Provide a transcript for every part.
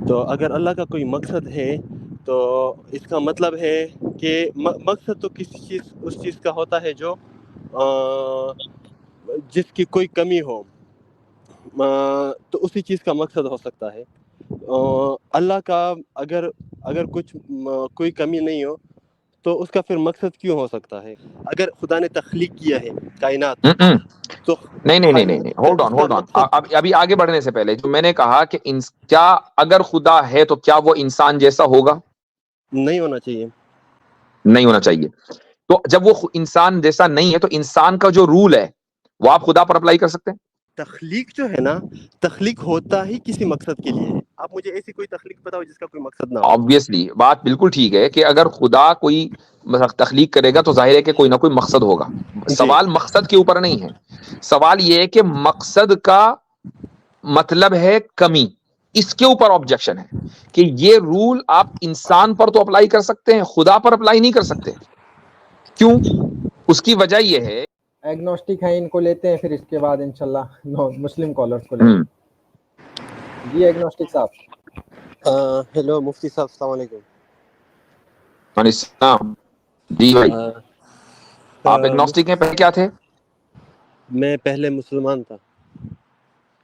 تو اگر اللہ کا کوئی مقصد ہے تو اس کا مطلب ہے کہ مقصد تو کسی چیز اس چیز کا ہوتا ہے جو جس کی کوئی کمی ہو، تو اسی چیز کا مقصد ہو سکتا ہے۔ اللہ کا اگر کچھ کوئی کمی نہیں ہو تو اس کا پھر مقصد کیوں ہو سکتا ہے؟ اگر خدا نے تخلیق کیا ہے کائنات تو نہیں نہیں نہیں نہیں نہیں، تو ہولڈ اس آن کا ہولڈ آن، مقصد ابھی آگے بڑھنے سے پہلے جو میں نے کہا کہ کیا اگر خدا ہے تو کیا وہ انسان جیسا ہوگا؟ نہیں ہونا چاہیے۔ نہیں ہونا چاہیے۔ تو جب وہ انسان جیسا نہیں ہے تو انسان کا جو رول ہے وہ آپ خدا پر اپلائی کر سکتے ہیں؟ تخلیق جو ہے نا، تخلیق ہوتا ہی کسی مقصد کے لیے ہے۔ آپ مجھے ایسی کوئی تخلیق بتاؤ جس کا کوئی مقصد نہ ہو۔ آبویسلی بات بالکل ٹھیک ہے کہ اگر خدا کوئی تخلیق کرے گا تو ظاہر ہے کہ کوئی نہ کوئی مقصد ہوگا۔ جی سوال مقصد کے اوپر نہیں ہے، سوال یہ ہے کہ مقصد کا مطلب ہے کمی، اس کے اوپر آبجیکشن ہے کہ یہ رول آپ انسان پر تو اپلائی کر سکتے ہیں، خدا پر اپلائی نہیں کر سکتے۔ کیوں؟ اس کی وجہ یہ ہے ایگنوسٹک ہیں، ان کو لیتے ہیں، پھر اس کے بعد انشاءاللہ مسلم کالرز کو لیں گے۔ جی ایگنوسٹک صاحب۔ ہیلو مفتی صاحب، السلام علیکم۔ السلام جی بھائی، آپ ایگنوسٹک ہیں، پہلے کیا تھے؟ میں پہلے مسلمان تھا۔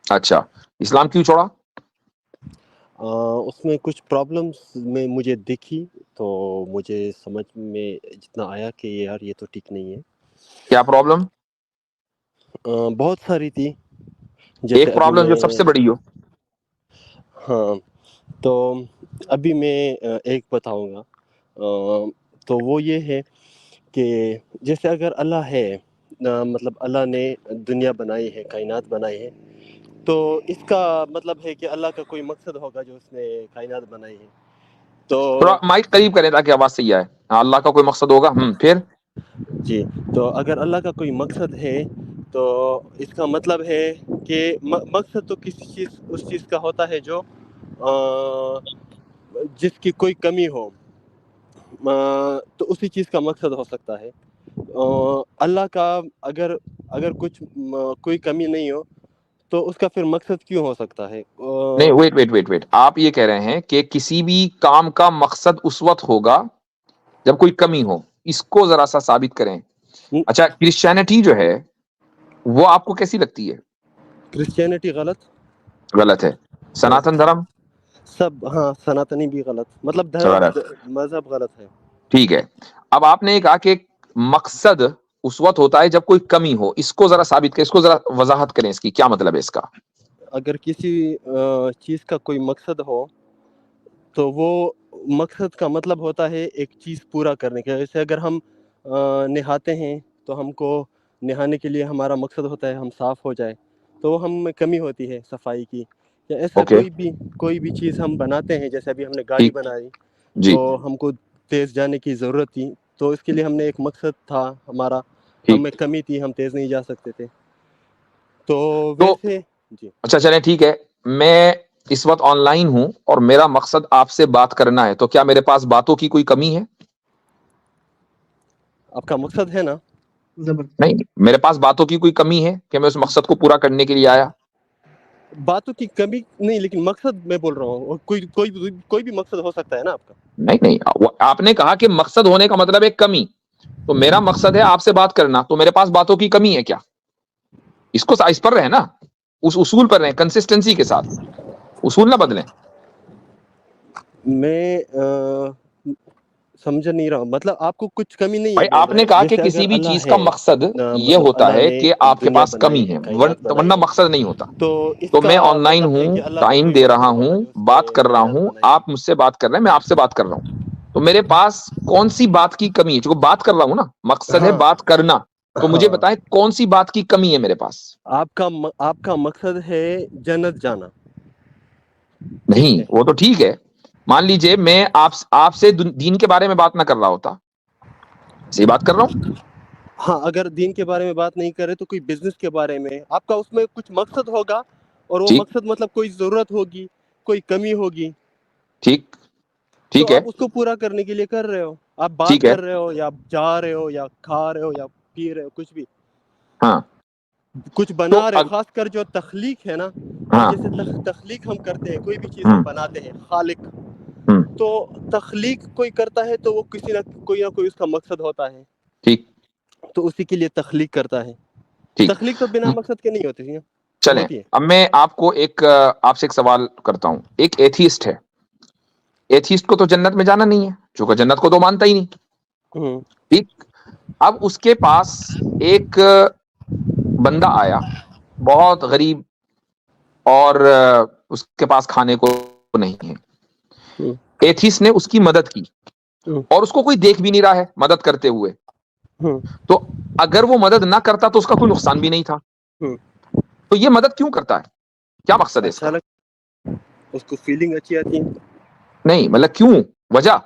اچھا، اسلام کیوں چھوڑا؟ اس میں کچھ پرابلمس میں مجھے دیکھی تو مجھے سمجھ میں جتنا آیا کہ یار یہ تو ٹھیک نہیں ہے۔ کیا پرابلم؟ بہت ساری تھی، جیسے ایک ابھی پرابلم جو میں، سب سے بڑی ہو۔ ہاں تو ابھی میں ایک بتاؤں گا، تو وہ یہ ہے کہ جیسے اگر اللہ ہے، مطلب اللہ نے دنیا بنائی ہے، کائنات بنائی ہے، تو اس کا مطلب ہے کہ اللہ کا کوئی مقصد ہوگا جو اس نے کائنات بنائی ہے۔ تو تھوڑا مائک قریب کریں تاکہ آواز صحیح آئے۔ اللہ کا کوئی مقصد ہوگا، پھر جی، تو اگر اللہ کا کوئی مقصد ہے تو اس کا مطلب ہے کہ مقصد تو کسی چیز اس چیز کا ہوتا ہے جو جس کی کوئی کمی ہو، تو اسی چیز کا مقصد ہو سکتا ہے۔ اللہ کا اگر کچھ کوئی کمی نہیں ہو تو اس کا پھر مقصد کیوں ہو سکتا ہے؟ نہیں، ویٹ، آپ یہ کہہ رہے ہیں کہ کسی بھی کام کا مقصد اس وقت ہوگا جب کوئی کمی ہو، اس کو ذرا سا ثابت کریں۔ اچھا، کرسچینٹی جو ہے وہ آپ کو کیسی لگتی ہے؟ کرسچینٹی غلط ہے۔ سناتن دھرم سب، ہاں سناتنی بھی غلط، مطلب غلط، مذہب غلط ہے۔ ٹھیک ہے۔ اب آپ نے کہا کہ مقصد اس وقت ہوتا ہے جب کوئی کمی ہو، اس کو ذرا ثابت کریں، اس کو ذرا وضاحت کریں، اس کی کیا مطلب ہے اس کا؟ اگر کسی چیز کا کوئی مقصد ہو تو وہ مقصد کا مطلب ہوتا ہے ایک چیز پورا کرنے کا۔ جیسے اگر ہم نہاتے ہیں تو ہم کو نہانے کے لیے ہمارا مقصد ہوتا ہے ہم صاف ہو جائے، تو وہ ہم میں کمی ہوتی ہے صفائی کی، یا ایسا اوکے، کوئی بھی چیز ہم بناتے ہیں، جیسے ابھی ہم نے گاڑی ٹھیک بنائی جی، تو ہم کو تیز جانے کی ضرورت تھی، تو اس کے لیے ہم نے ایک مقصد تھا ہمارا، ہمیں ٹھیک کمی تھی، ہم تیز نہیں جا سکتے تھے، تو تو ویسے جی۔ اچھا چلیں ٹھیک ہے، میں اس وقت آن لائن ہوں اور میرا مقصد آپ سے بات کرنا ہے، تو کیا میرے پاس باتوں کی کوئی کمی ہے؟ آپ کا مقصد ہے نا؟ نہیں، میرے پاس باتوں کی کوئی کمی ہے کہ میں اس مقصد کو پورا کرنے کے لیے آیا؟ باتوں کی کمی نہیں، لیکن مقصد میں بول رہا ہوں، کوئی بھی مقصد ہو سکتا ہے نا آپ کا۔ نہیں، آپ نے کہا کہ مقصد ہونے کا مطلب ہے کمی، تو میرا مقصد ہے آپ سے بات کرنا، تو میرے پاس باتوں کی کمی ہے کیا؟ اس کو اس پر رہے نا، اس اصول پر رہیں، کنسسٹنسی کے ساتھ، اصول نہ بدلیں۔ میں سمجھ نہیں رہا ہوں، مطلب آپ کو کچھ کمی نہیں ہے بھائی بول آپ رہے نے ہیں، کہا کہ جیسے کسی اگر بھی اللہ چیز کا ہے، مقصد یہ مطلب ہوتا اللہ ہے نے کہ آپ کے دنیا پاس کمی بنائی ہے، ہے، کائنات ورنہ بنائی ہے، مقصد نہیں ہوتا۔ تو اس تو کا میں آن لائن مطلب ہے ہوں، کہ اللہ کا ٹائم کوئی دے رہا مقصد ہوگا ہوں، جو اس نے بات کر رہا کائنات ہوں، بنائی ہے۔ آپ مجھ سے بات کر رہے ہیں، میں آپ سے بات کر رہا ہوں، تو میرے پاس کون سی بات کی کمی ہے؟ چونکہ بات کر رہا ہوں نا، مقصد ہے ہاں بات کرنا، تو مجھے ہاں، بتائیں کون سی بات کی کمی ہے میرے پاس؟ آپ کا مقصد ہے جنت جانا، ٹھیک نہیں، ہے؟ وہ تو ٹھیک ہے، مان لیجئے میں آپ سے دین کے بارے میں بات نہ کر رہا ہوتا، صحیح بات کر رہا ہوں؟ ہاں، اگر دین کے بارے میں بات نہیں کرے تو کوئی بزنس کے بارے میں آپ کا، اس میں کچھ مقصد ہوگا، اور وہ ٹھیک مقصد مطلب کوئی ضرورت ہوگی، کوئی کمی ہوگی، ٹھیک تو ٹھیک ہے آپ اس کو پورا کرنے کے لیے کر رہے ہو، آپ بات ٹھیک ہے، کر رہے ہو یا جا رہے ہو یا کھا رہے ہو یا پی رہے ہو، کچھ بھی، ہاں کچھ بنا رہے، خاص کر جو تخلیق ہے نا، جیسے تخلیق ہم کرتے ہیں، کوئی بھی چیز ہم بناتے ہیں، خالق تو تخلیق کوئی کرتا ہے تو وہ کسی نہ کوئی اس کا مقصد ہوتا ہے، ٹھیک، تو اسی کے لیے تخلیق کرتا ہے. ٹھیک. تخلیق تو بنا مقصد کے نہیں ہوتی ہے. چلیں اب میں آپ کو آپ سے ایک سوال کرتا ہوں. ایک ایتھیسٹ ہے، ایتھیسٹ کو تو جنت میں جانا نہیں ہے، چونکہ جنت کو تو مانتا ہی نہیں. ٹھیک. اب اس کے پاس ایک بندہ آیا بہت غریب اور اس کے پاس کھانے کو نہیں ہے. ایتھیسٹ نے اس کی مدد کی اور اس کو کوئی دیکھ بھی نہیں رہا ہے مدد کرتے ہوئے، تو اگر وہ مدد نہ کرتا تو اس کا کوئی نقصان بھی نہیں تھا. تو یہ مدد کیوں کرتا ہے؟ کیا مقصد ہے اس کا؟ اس کو فیلنگ اچھی آتی ہے. نہیں مطلب کیوں؟ وجہ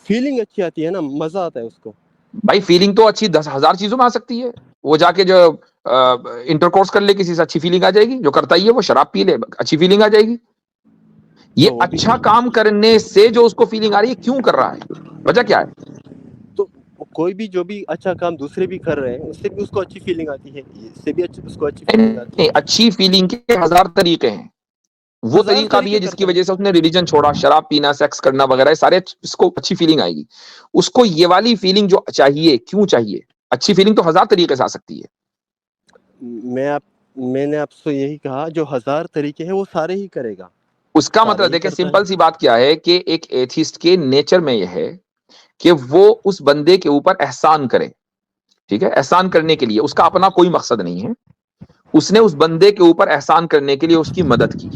فیلنگ اچھی آتی ہے نا، مزہ آتا ہے اس کو. بھائی فیلنگ تو اچھی 10,000 چیزوں میں آ سکتی ہے. وہ جا کے جو انٹر کورس کر لے کسی سے، اچھی فیلنگ آ جائے گی. جو کرتا ہی ہے وہ شراب پی لے، اچھی فیلنگ آ جائے گی. یہ اچھا کام کرنے سے جو اس کو فیلنگ آ رہی ہے، کیوں کر رہا ہے؟ وجہ کیا ہے؟ تو کوئی بھی جو بھی اچھا کام دوسرے بھی کر رہے ہیں، اس سے بھی اس کو اچھی فیلنگ آتی ہے، اس سے بھی اس کو اچھی فیلنگ آتی ہے. اچھی فیلنگ کے 1000 طریقے ہیں. وہ طریقہ بھی ہے جس کی وجہ سے اس نے ریلیجن چھوڑا، شراب پینا، سیکس کرنا وغیرہ، سارے اس کو اچھی فیلنگ آئے گی. اس کو یہ والی فیلنگ جو چاہیے، کیوں چاہیے؟ اچھی فیلنگ تو 1000 طریقے سے آ سکتی ہے. میں نے آپ سے یہی کہا، جو 1000 طریقے ہیں وہ سارے ہی کرے گا. اس کا مطلب دیکھیں سمپل سی بات کیا ہے کہ ایک ایتھیسٹ کے نیچر میں یہ ہے کہ وہ اس بندے کے اوپر احسان کرے. ٹھیک ہے، احسان کرنے کے لیے اس کا اپنا کوئی مقصد نہیں ہے. اس نے اس بندے کے اوپر احسان کرنے کے لیے اس کی مدد کی.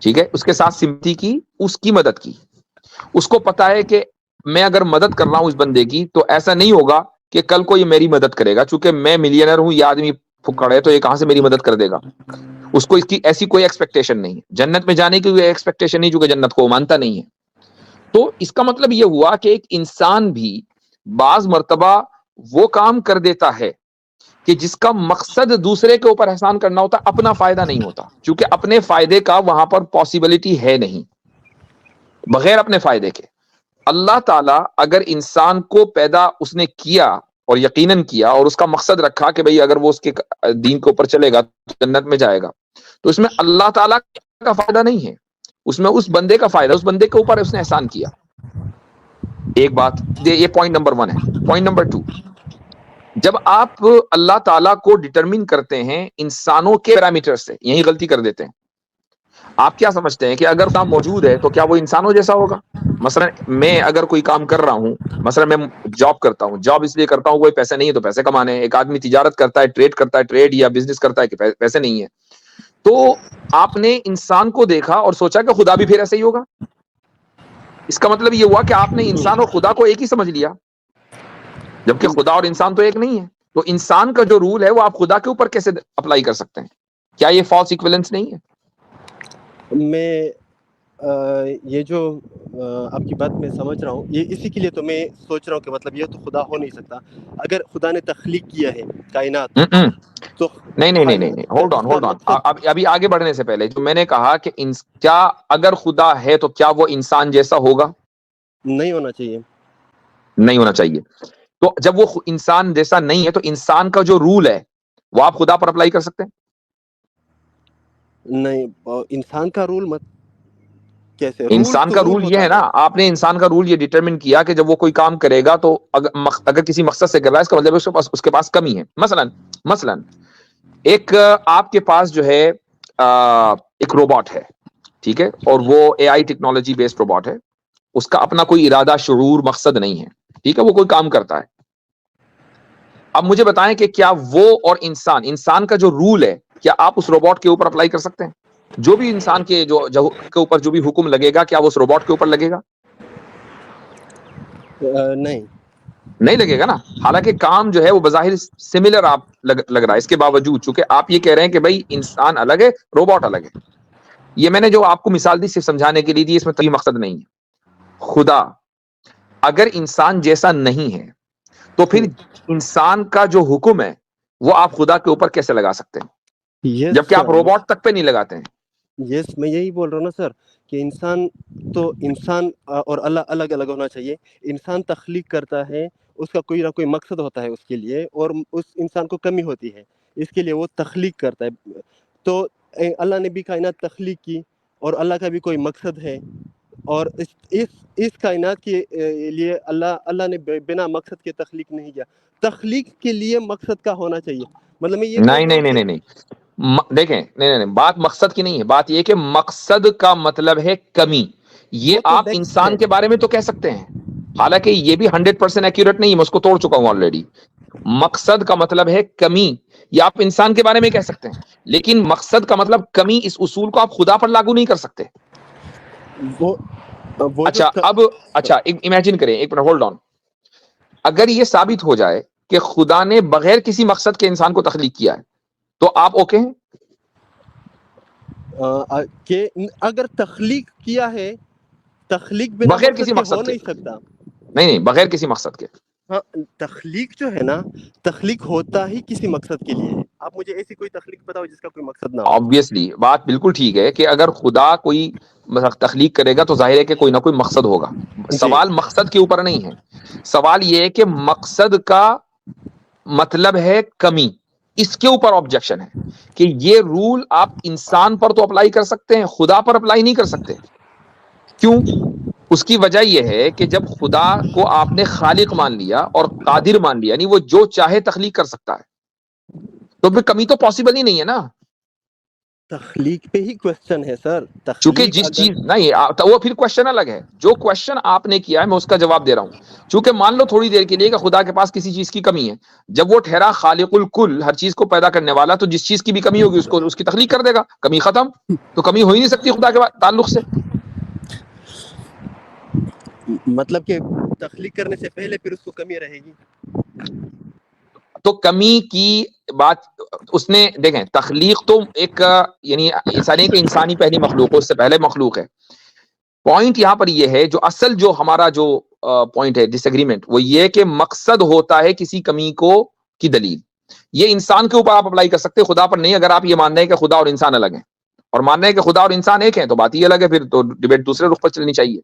ٹھیک ہے، اس کے ساتھ سمپتی کی، اس کی مدد کی. اس کو پتا ہے کہ میں اگر مدد کر رہا ہوں اس بندے کی تو ایسا نہیں ہوگا کہ کل کو یہ میری مدد کرے گا، چونکہ میں ملینئر ہوں، یہ آدمی پھکڑ ہے تو یہ کہاں سے میری مدد کر دے گا. اس کو اس کی ایسی کوئی ایکسپیکٹیشن نہیں ہے. جنت میں جانے کی کوئی ایکسپیکٹیشن نہیں، چونکہ جنت کو مانتا نہیں ہے. تو اس کا مطلب یہ ہوا کہ ایک انسان بھی بعض مرتبہ وہ کام کر دیتا ہے کہ جس کا مقصد دوسرے کے اوپر احسان کرنا ہوتا، اپنا فائدہ نہیں ہوتا. چونکہ اپنے فائدے کا وہاں پر پاسبلٹی ہے نہیں، بغیر اپنے فائدے کے. اللہ تعالیٰ اگر انسان کو پیدا اس نے کیا اور یقیناً کیا اور اس کا مقصد رکھا کہ بھئی اگر وہ اس کے دین کے اوپر چلے گا تو جنت میں جائے گا، تو اس میں اللہ تعالیٰ کا فائدہ نہیں ہے، اس میں اس بندے کا فائدہ، اس بندے کے اوپر اس نے احسان کیا. ایک بات یہ پوائنٹ نمبر 1 ہے. پوائنٹ نمبر 2، جب آپ اللہ تعالیٰ کو ڈٹرمن کرتے ہیں انسانوں کے پیرامیٹر سے، یہی غلطی کر دیتے ہیں. آپ کیا سمجھتے ہیں کہ اگر کام موجود ہے تو کیا وہ انسانوں جیسا ہوگا؟ مثلا میں اگر کوئی کام کر رہا ہوں، مثلا میں جاب کرتا ہوں، جاب اس لیے کرتا ہوں کوئی پیسے نہیں ہے تو پیسے کمانے ہیں. ایک آدمی تجارت کرتا ہے، ٹریڈ کرتا ہے، ٹریڈ یا بزنس کرتا ہے کہ پیسے نہیں ہے. تو آپ نے انسان کو دیکھا اور سوچا کہ خدا بھی پھر ایسے ہی ہوگا. اس کا مطلب یہ ہوا کہ آپ نے انسان اور خدا کو ایک ہی سمجھ لیا، جبکہ خدا اور انسان تو ایک نہیں ہے. تو انسان کا جو رول ہے وہ آپ خدا کے اوپر کیسے اپلائی کر سکتے ہیں؟ کیا یہ فالس ایکویلنس نہیں ہے؟ میں یہ جو آپ کی بات میں سمجھ رہا ہوں، یہ اسی کے لیے تو میں سوچ رہا ہوں کہ مطلب یہ تو خدا ہو نہیں سکتا. اگر خدا نے تخلیق کیا ہے کائنات تو نہیں، ہولڈ آن. ابھی آگے بڑھنے سے پہلے جو میں نے کہا کہ کیا اگر خدا ہے تو کیا وہ انسان جیسا ہوگا؟ نہیں ہونا چاہیے. نہیں ہونا چاہیے. تو جب وہ انسان جیسا نہیں ہے تو انسان کا جو رول ہے وہ آپ خدا پر اپلائی کر سکتے ہیں؟ نہیں. انسان کا رول مت کیسے؟ انسان کا رول یہ ہے نا، آپ نے انسان کا رول یہ ڈیٹرمن کیا کہ جب وہ کوئی کام کرے گا تو اگر کسی مقصد سے کر رہا ہے، اس کا مطلب اس کے پاس کمی ہے. مثلا ایک آپ کے پاس جو ہے ایک روبوٹ ہے، ٹھیک ہے، اور وہ اے آئی ٹیکنالوجی بیسڈ روبوٹ ہے. اس کا اپنا کوئی ارادہ، شعور، مقصد نہیں ہے، ٹھیک ہے، وہ کوئی کام کرتا ہے. اب مجھے بتائیں کہ کیا وہ اور انسان کا جو رول ہے کیا آپ اس روبوٹ کے اوپر اپلائی کر سکتے ہیں؟ جو بھی انسان کے کے اوپر جو بھی حکم لگے گا کیا وہ اس روبوٹ کے اوپر لگے گا؟ نہیں لگے گا نا. حالانکہ کام جو ہے وہ بظاہر سملر آپ لگ رہا ہے، اس کے باوجود چونکہ آپ یہ کہہ رہے ہیں کہ بھائی انسان الگ ہے، روبوٹ الگ ہے. یہ میں نے جو آپ کو مثال دی صرف سمجھانے کے لیے دی، اس میں کوئی مقصد نہیں ہے. خدا اگر انسان جیسا نہیں ہے تو پھر انسان کا جو حکم ہے وہ آپ خدا کے اوپر کیسے لگا سکتے ہیں، جبکہ آپ روبوٹ تک پہ نہیں لگاتے ہیں؟ میں یہی بول رہا ہوں نا سر کہ انسان اور اللہ الگ الگ ہونا چاہیے. انسان تخلیق کرتا ہے، اس کا کوئی نہ کوئی مقصد ہوتا ہے اس کے لیے، اور اس انسان کو کمی ہوتی ہے. اس کے لیے وہ تخلیق کرتا ہے. تو اللہ نے بھی کائنات تخلیق کی اور اللہ کا بھی کوئی مقصد ہے, اور اس کائنات کے لیے اللہ نے بنا مقصد کے تخلیق نہیں کیا. تخلیق کے لیے مقصد کا ہونا چاہیے. مطلب میں یہ نہیں دیکھیں, نہیں بات مقصد کی نہیں ہے, بات یہ کہ مقصد کا مطلب ہے کمی. یہ آپ انسان کے بارے میں تو کہہ سکتے ہیں, حالانکہ یہ بھی 100% ایکوریٹ نہیں ہے, میں اس کو توڑ چکا ہوں آلریڈی. مقصد کا مطلب ہے کمی, یہ آپ انسان کے بارے میں کہہ سکتے ہیں, لیکن مقصد کا مطلب کمی, اس اصول کو آپ خدا پر لاگو نہیں کر سکتے. اچھا امیجن کریں, ایک منٹ ہولڈ آن. اگر یہ ثابت ہو جائے کہ خدا نے بغیر کسی مقصد کے انسان کو تخلیق کیا ہے, تو آپ اوکے ہیں کہ اگر تخلیق کیا ہے, تخلیق بنا بغیر مقصد کسی کے مقصد ہو کے؟ نہیں سکتا. نہیں بغیر کسی مقصد کے. ہاں, تخلیق جو ہے نا, تخلیق ہوتا ہی کسی مقصد کے لیے ہے. آپ مجھے ایسی کوئی تخلیق بتاؤ جس کا کوئی مقصد نہ ہو. آبویسلی بات بالکل ٹھیک ہے کہ اگر خدا کوئی تخلیق کرے گا تو ظاہر ہے کہ کوئی نہ کوئی مقصد ہوگا. سوال مقصد کے اوپر نہیں ہے, سوال یہ ہے کہ مقصد کا مطلب ہے کمی. اس کے اوپر آبجیکشن ہے کہ یہ رول آپ انسان پر تو اپلائی کر سکتے ہیں, خدا پر اپلائی نہیں کر سکتے. کیوں؟ اس کی وجہ یہ ہے کہ جب خدا کو آپ نے خالق مان لیا اور قادر مان لیا, یعنی وہ جو چاہے تخلیق کر سکتا ہے, تو پھر کمی تو پاسبل ہی نہیں ہے نا. تخلیق پہ ہی کوشچن ہے سر. چونکہ جس چیز نہیں, وہ پھر کوشچن الگ ہے. جو کوشچن آپ نے کیا ہے میں اس کا جواب دے رہا ہوں. چونکہ مان لو تھوڑی دیر کے لیے کہ خدا کے پاس کسی چیز کی کمی ہے, جب وہ ٹھہرا خالق الکل, ہر چیز کو پیدا کرنے والا, تو جس چیز کی بھی کمی ہوگی اس کی تخلیق کر دے گا. کمی ختم, تو کمی ہو ہی نہیں سکتی خدا کے تعلق سے. مطلب کہ تخلیق کرنے سے پہلے پھر اس کو کمی رہے گی. تو کمی کی بات اس نے, دیکھیں تخلیق تو ایک یعنی انسانی پہلی مخلوق ہے, اس سے پہلے مخلوق ہے. پوائنٹ یہاں پر یہ ہے, جو اصل جو ہمارا جو پوائنٹ ہے ڈس ایگریمنٹ, وہ یہ کہ مقصد ہوتا ہے کسی کمی کو کی دلیل. یہ انسان کے اوپر آپ اپلائی کر سکتے, خدا پر نہیں. اگر آپ یہ مان رہے ہیں کہ خدا اور انسان الگ ہیں, اور مان رہے ہیں کہ خدا اور انسان ایک ہیں, تو بات یہ الگ ہے, پھر تو ڈیبیٹ دوسرے رخ پر چلنی چاہیے.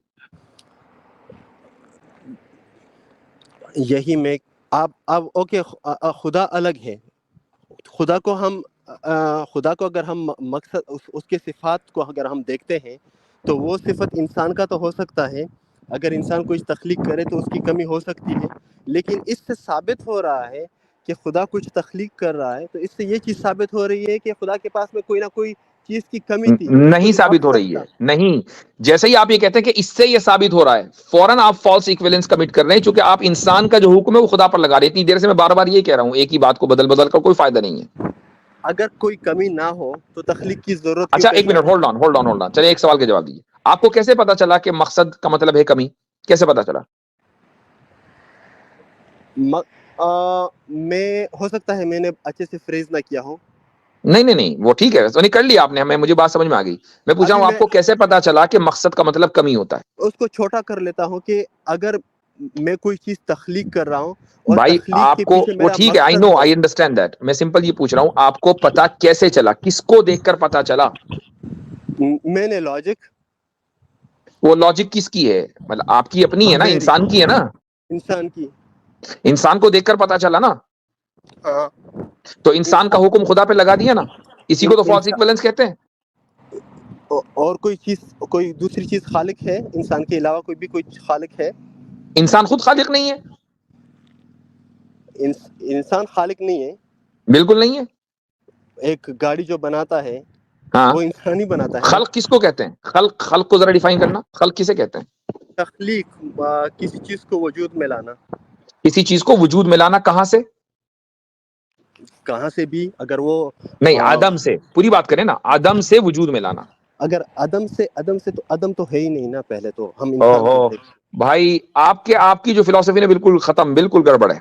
یہی میں اب اوکے, خدا الگ ہے. خدا کو اگر ہم مقصد اس کے صفات کو اگر ہم دیکھتے ہیں, تو وہ صفت انسان کا تو ہو سکتا ہے. اگر انسان کچھ تخلیق کرے تو اس کی کمی ہو سکتی ہے, لیکن اس سے ثابت ہو رہا ہے کہ خدا کچھ تخلیق کر رہا ہے, تو اس سے یہ چیز ثابت ہو رہی ہے کہ خدا کے پاس میں کوئی نہ کوئی چیز کی کمی تھی, نہیں ثابت ہو رہی ہے. نہیں, جیسے ہی آپ یہ کہتے ہیں کہ اس سے یہ ثابت ہو رہا ہے, فوراً آپ فالس ایکویلنس کمٹ کر رہے ہیں, چونکہ آپ انسان کا جو حکم ہے وہ خدا پر لگا رہے ہیں. اتنی دیر سے میں بار بار یہ کہہ رہا ہوں, ایک ہی بات کو بدل کر کوئی فائدہ نہیں ہے. اگر کوئی کمی نہ ہو تو تخلیق کی ضرورت اچھا ایک منٹ, ہولڈ آن. چلیے ایک سوال کا جواب دیجیے. آپ کو کیسے پتا چلا کہ مقصد کا مطلب ہے کمی؟ کیسے پتا چلا؟ میں ہو سکتا ہے میں نے اچھے سے فریز نہ کیا ہو. نہیں وہ ٹھیک ہے, تو نہیں کر لیا آپ نے, مجھے بات سمجھ میں آ گئی. میں پوچھ رہا ہوں آپ کو کیسے پتا چلا کہ مقصد کا مطلب کمی ہوتا ہے؟ اس کو چھوٹا کر لیتا ہوں کہ اگر میں کوئی چیز تخلیق کر رہا ہوں اور بھائی تخلیق آپ کے کو پیچھے وہ میرا ٹھیک ہے, مقصد آئی انڈرسٹینڈ دیٹ. میں سمپل یہ پوچھ رہا ہوں, آپ کو پتا کیسے چلا, کس کو دیکھ کر پتا چلا؟ میں نے لاجک. وہ لاجک کس کی ہے؟ مطلب آپ کی اپنی ہے نا, انسان کی ہے نا. انسان کی. انسان کو دیکھ کر پتا چلا نا. ہاں, تو انسان کا حکم خدا پہ لگا دیا نا. اسی کو تو فالس ایکویلنس کہتے ہیں. اور کوئی دوسری چیز خالق ہے انسان کے علاوہ, کوئی خالق ہے؟ انسان خود خالق نہیں ہے. انسان خالق نہیں ہے, بالکل نہیں ہے. ایک گاڑی جو بناتا ہے ہاں, وہ انسان ہی بناتا ہے. خلق کس کو کہتے ہیں؟ خلق کو ذرا ڈیفائن کرنا, خلق کسے کہتے ہیں؟ تخلیق, کسی چیز کو وجود میں لانا. کسی چیز کو وجود میں لانا کہاں سے؟ کہاں سے بھی, اگر وہ نہیں, آدم سے, پوری بات کریں نا, آدم سے وجود میں لانا. اگر عدم سے تو عدم تو ہے ہی نہیں نا. پہلے تو ہم انسان کو بھائی آپ کی جو فلسفی نے بالکل ختم, بالکل گڑبڑ ہے.